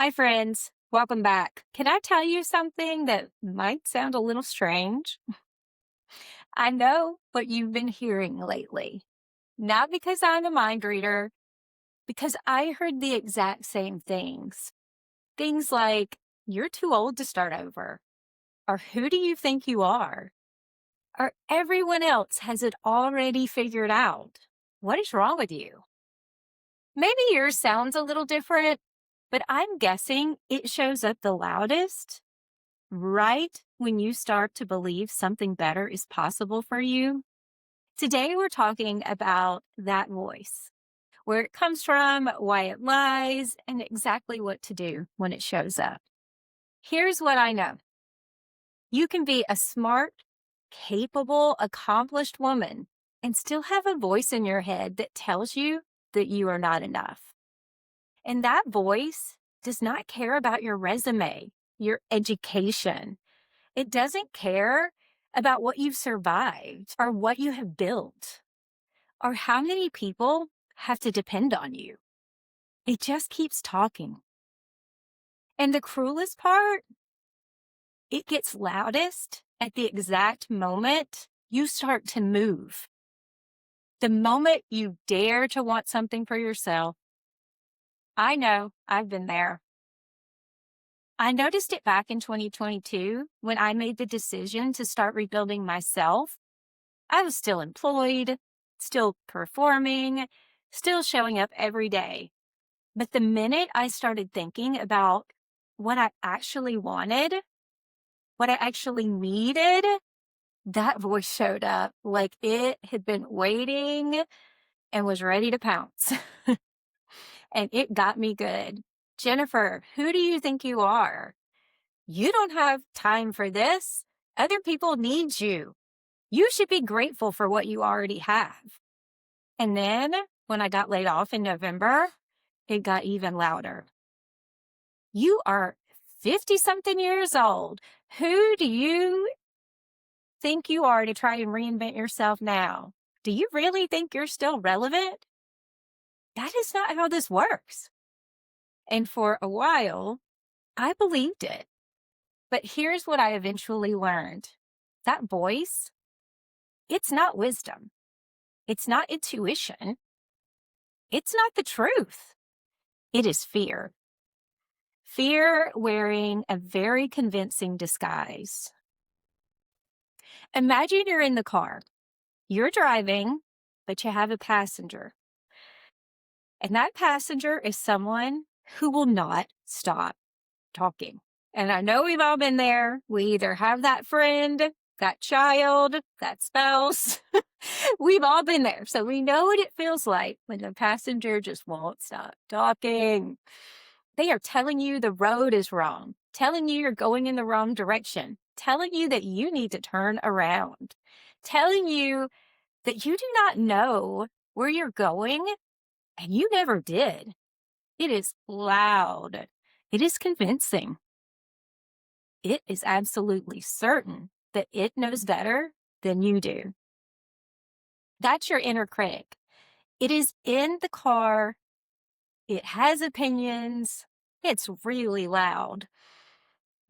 Hi, friends. Welcome back. Can I tell you something that might sound a little strange? I know what you've been hearing lately. Not because I'm a mind reader, because I heard the exact same things. Things like, you're too old to start over, or who do you think you are? Or everyone else has it already figured out. What is wrong with you? Maybe yours sounds a little different, but I'm guessing it shows up the loudest right when you start to believe something better is possible for you. Today, we're talking about that voice, where it comes from, why it lies, and exactly what to do when it shows up. Here's what I know. You can be a smart, capable, accomplished woman and still have a voice in your head that tells you that you are not enough. And that voice does not care about your resume, your education. It doesn't care about what you've survived or what you have built or how many people have to depend on you. It just keeps talking. And the cruelest part, it gets loudest at the exact moment you start to move. The moment you dare to want something for yourself. I know, I've been there. I noticed it back in 2022 when I made the decision to start rebuilding myself. I was still employed, still performing, still showing up every day. But the minute I started thinking about what I actually wanted, what I actually needed, that voice showed up like it had been waiting and was ready to pounce. And it got me good. Jennifer, who do you think you are? You don't have time for this. Other people need you. You should be grateful for what you already have. And then when I got laid off in November, it got even louder. You are 50 something years old. Who do you think you are to try and reinvent yourself now? Do you really think you're still relevant? That is not how this works. And for a while, I believed it. But here's what I eventually learned. That voice, it's not wisdom. It's not intuition. It's not the truth. It is fear. Fear wearing a very convincing disguise. Imagine you're in the car. You're driving, but you have a passenger. And that passenger is someone who will not stop talking. And I know we've all been there. We either have that friend, that child, that spouse. We've all been there. So we know what it feels like when the passenger just won't stop talking. They are telling you the road is wrong, telling you you're going in the wrong direction, telling you that you need to turn around, telling you that you do not know where you're going, and you never did. It is loud. It is convincing. It is absolutely certain that it knows better than you do. That's your inner critic. It is in the car. It has opinions. It's really loud.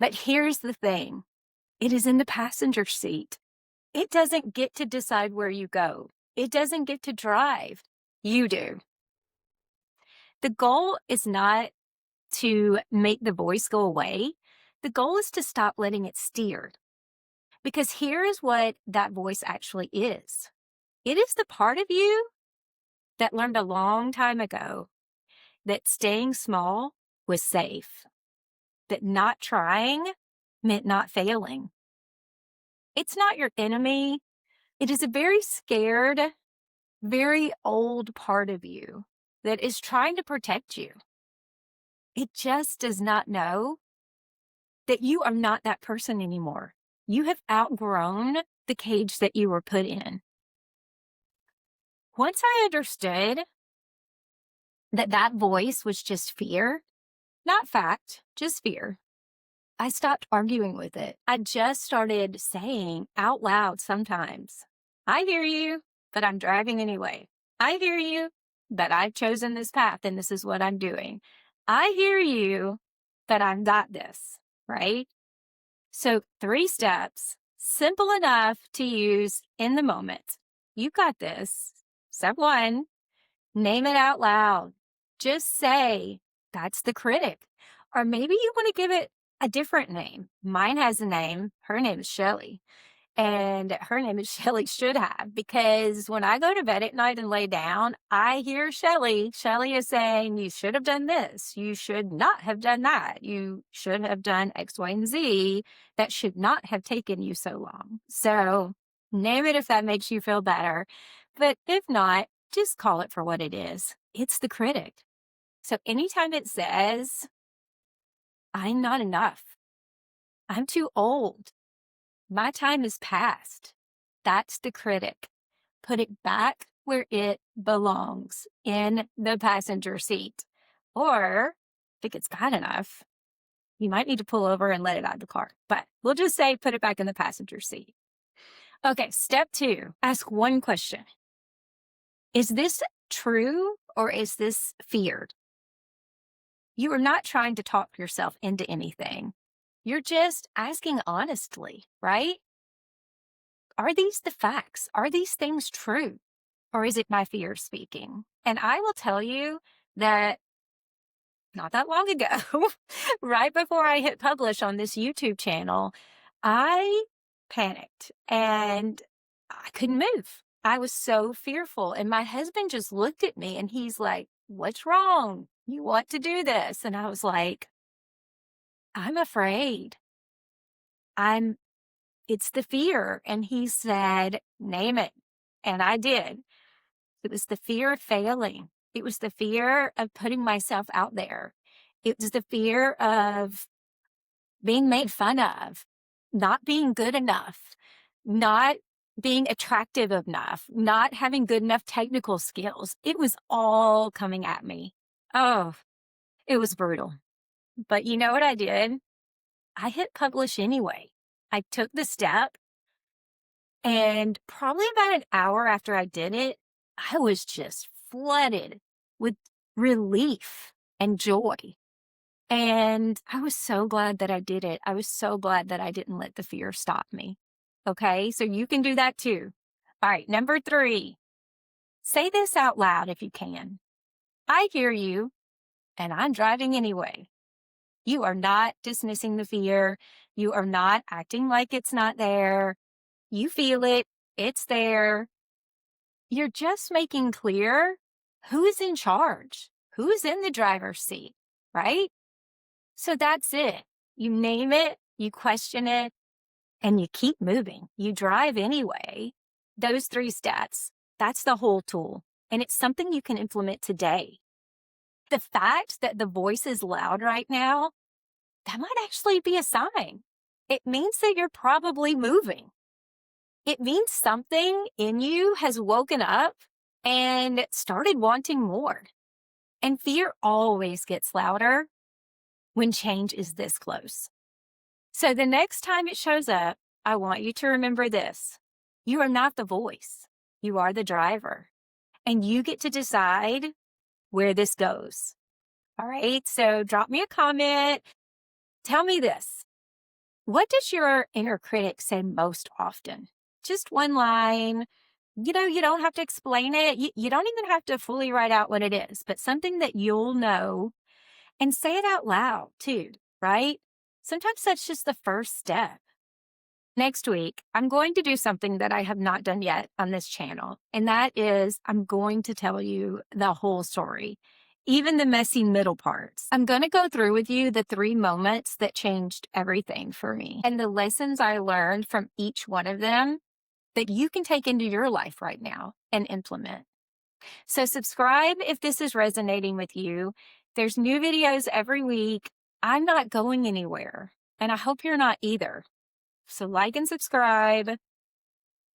But here's the thing. It is in the passenger seat. It doesn't get to decide where you go. It doesn't get to drive. You do. The goal is not to make the voice go away. The goal is to stop letting it steer. Because here is what that voice actually is. It is the part of you that learned a long time ago that staying small was safe, that not trying meant not failing. It's not your enemy. It is a very scared, very old part of you that is trying to protect you. It just does not know that you are not that person anymore. You have outgrown the cage that you were put in. Once I understood that that voice was just fear, not fact, just fear, I stopped arguing with it. I just started saying out loud sometimes, I hear you, but I'm driving anyway. I hear you, but I've chosen this path and this is what I'm doing. I hear you, but I've got this, right? So 3 steps, simple enough to use in the moment. You got this. Step 1, name it out loud. Just say, that's the critic. Or maybe you want to give it a different name. Mine has a name. Her name is Shelly. And her name is Shelly should have, because when I go to bed at night and lay down, I hear Shelly. Shelly is saying, you should have done this. You should not have done that. You should have done X, Y, and Z. That should not have taken you so long. So name it if that makes you feel better. But if not, just call it for what it is. It's the critic. So anytime it says, I'm not enough, I'm too old, my time is past, that's the critic. Put it back where it belongs, in the passenger seat. Or if it gets bad enough, you might need to pull over and let it out of the car. But we'll just say put it back in the passenger seat. Okay, step 2, ask one question. Is this true or is this feared? You are not trying to talk yourself into anything. You're just asking honestly, right? Are these the facts? Are these things true? Or is it my fear speaking? And I will tell you that not that long ago, right before I hit publish on this YouTube channel, I panicked and I couldn't move. I was so fearful. And my husband just looked at me and he's like, what's wrong? You want to do this? And I was like, I'm afraid. It's the fear. And he said, name it. And I did. It was the fear of failing. It was the fear of putting myself out there. It was the fear of being made fun of, not being good enough, not being attractive enough, not having good enough technical skills. It was all coming at me. Oh, it was brutal. But you know what I did? I hit publish anyway. I took the step, and probably about an hour after I did it, I was just flooded with relief and joy. And I was so glad that I did it. I was so glad that I didn't let the fear stop me. Okay, so you can do that too. All right, number 3, say this out loud if you can. I hear you, and I'm driving anyway. You are not dismissing the fear. You are not acting like it's not there. You feel it. It's there. You're just making clear who is in charge, who is in the driver's seat, right? So that's it. You name it, you question it, and you keep moving. You drive anyway. Those 3 steps, that's the whole tool. And it's something you can implement today. The fact that the voice is loud right now, that might actually be a sign. It means that you're probably moving. It means something in you has woken up and started wanting more. And fear always gets louder when change is this close. So the next time it shows up, I want you to remember this. You are not the voice. You are the driver. And you get to decide where this goes. All right, so drop me a comment. Tell me this. What does your inner critic say most often? Just one line. You know, you don't have to explain it. You don't even have to fully write out what it is, but something that you'll know, and say it out loud too, right? Sometimes that's just the first step. Next week, I'm going to do something that I have not done yet on this channel, and that is I'm going to tell you the whole story, even the messy middle parts. I'm going to go through with you the 3 moments that changed everything for me and the lessons I learned from each one of them that you can take into your life right now and implement. So subscribe if this is resonating with you. There's new videos every week. I'm not going anywhere, and I hope you're not either. So like and subscribe,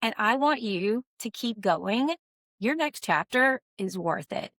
and I want you to keep going. Your next chapter is worth it.